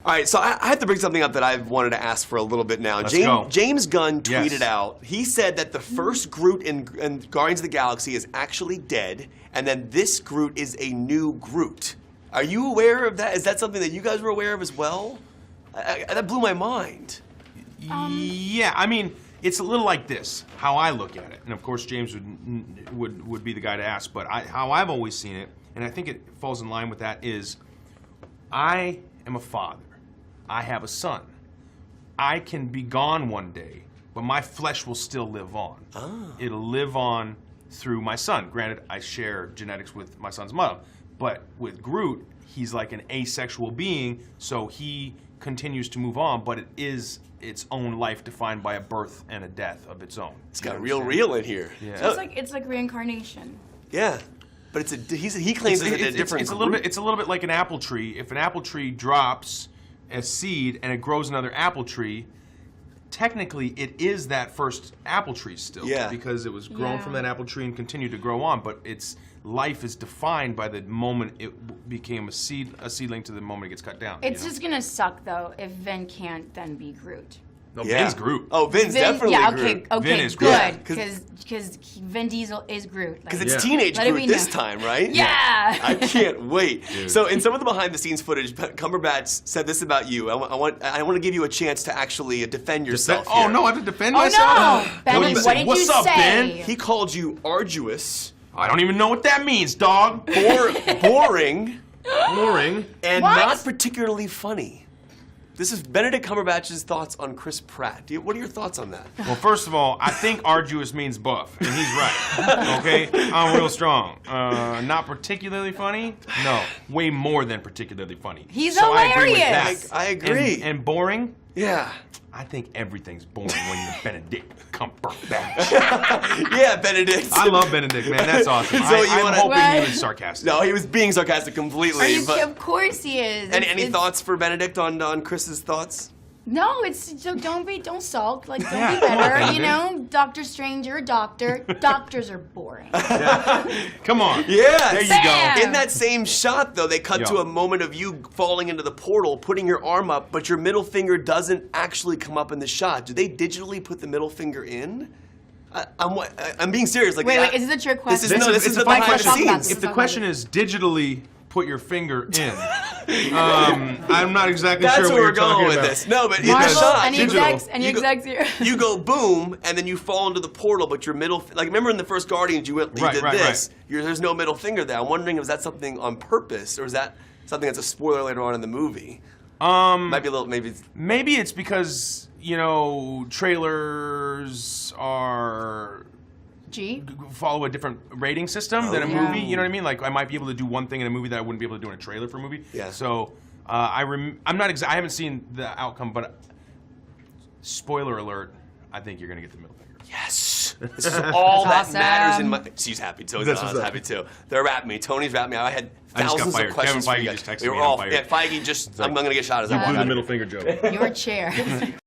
All right, so I have to bring something up that I've wanted to ask for a little bit now. Let's go. James Gunn tweeted out, he said that the first Groot in Guardians of the Galaxy is actually dead, and then this Groot is a new Groot. Are you aware of that? Is that something that you guys were aware of as well? That blew my mind. Yeah, I mean, it's a little like this, how I look at it. And of course, James would be the guy to ask, but how I've always seen it, and I think it falls in line with that, is I am a father. I have a son. I can be gone one day, but my flesh will still live on. Oh. It'll live on through my son. Granted, I share genetics with my son's mother, but with Groot, he's like an asexual being, so he continues to move on, but it is its own life defined by a birth and a death of its own. It's got real in here. Yeah. So it's like reincarnation. Yeah. But he claims it's a different it's a little bit like an apple tree. If an apple tree drops a seed and it grows another apple tree, technically it is that first apple tree still, because it was grown from that apple tree and continued to grow on. But its life is defined by the moment it became a seedling to the moment it gets cut down. It's just gonna suck though if Vin can't then be Groot. No, Vin's Groot. Oh, Vin's definitely Groot. Okay, Vin is Groot. good, because Vin Diesel is Groot. Because it's teenage Groot this time, right? Yeah. I can't wait. Dude. So in some of the behind-the-scenes footage, Cumberbatch said this about you. I want to give you a chance to actually defend yourself. Oh no, I have to defend myself. Oh no, Ben, what did What's you up, say? Ben? He called you arduous. I don't even know what that means, dog. Boring. Boring. And not particularly funny. This is Benedict Cumberbatch's thoughts on Chris Pratt. What are your thoughts on that? Well, first of all, I think arduous means buff, and he's right. Okay? I'm real strong. Not particularly funny? No. Way more than particularly funny. He's so hilarious. I agree. And boring? Yeah. I think everything's boring when you're Benedict Cumberbatch. Yeah, Benedict. I love Benedict, man. That's awesome. So I'm hoping he was sarcastic. No, he was being sarcastic completely. Of course he is. Any thoughts for Benedict on Chris's thoughts? No, don't sulk. Like, don't be better. You know, Doctor Strange, you're a doctor. Doctors are boring. Come on. Yeah. There you go. In that same shot, though, they cut to a moment of you falling into the portal, putting your arm up, but your middle finger doesn't actually come up in the shot. Do they digitally put the middle finger in? I'm being serious. Like, wait, is this a trick question? This is the behind the scenes. If the question is digitally put your finger in, I'm not exactly sure what you're talking about. This. No, but Marvel, in the shot, any execs here? You go boom, and then you fall into the portal, but your middle, like remember in the first Guardians, you did this. There's no middle finger there. I'm wondering if that's something on purpose, or is that something that's a spoiler later on in the movie? Might be a little, maybe it's because, you know, trailers follow a different rating system than a movie. You know what I mean? Like, I might be able to do one thing in a movie that I wouldn't be able to do in a trailer for a movie. Yeah. So I haven't seen the outcome, but spoiler alert, I think you're gonna get the middle finger. Yes. This is all that matters in my. She's happy too. I was happy too. They're rapping me. Tony's rapping me. I had thousands of questions. Kevin Feige just texted me. We were all. Yeah, Feige just. I'm gonna get shot as I walk out. You blew the middle finger joke. Your chair.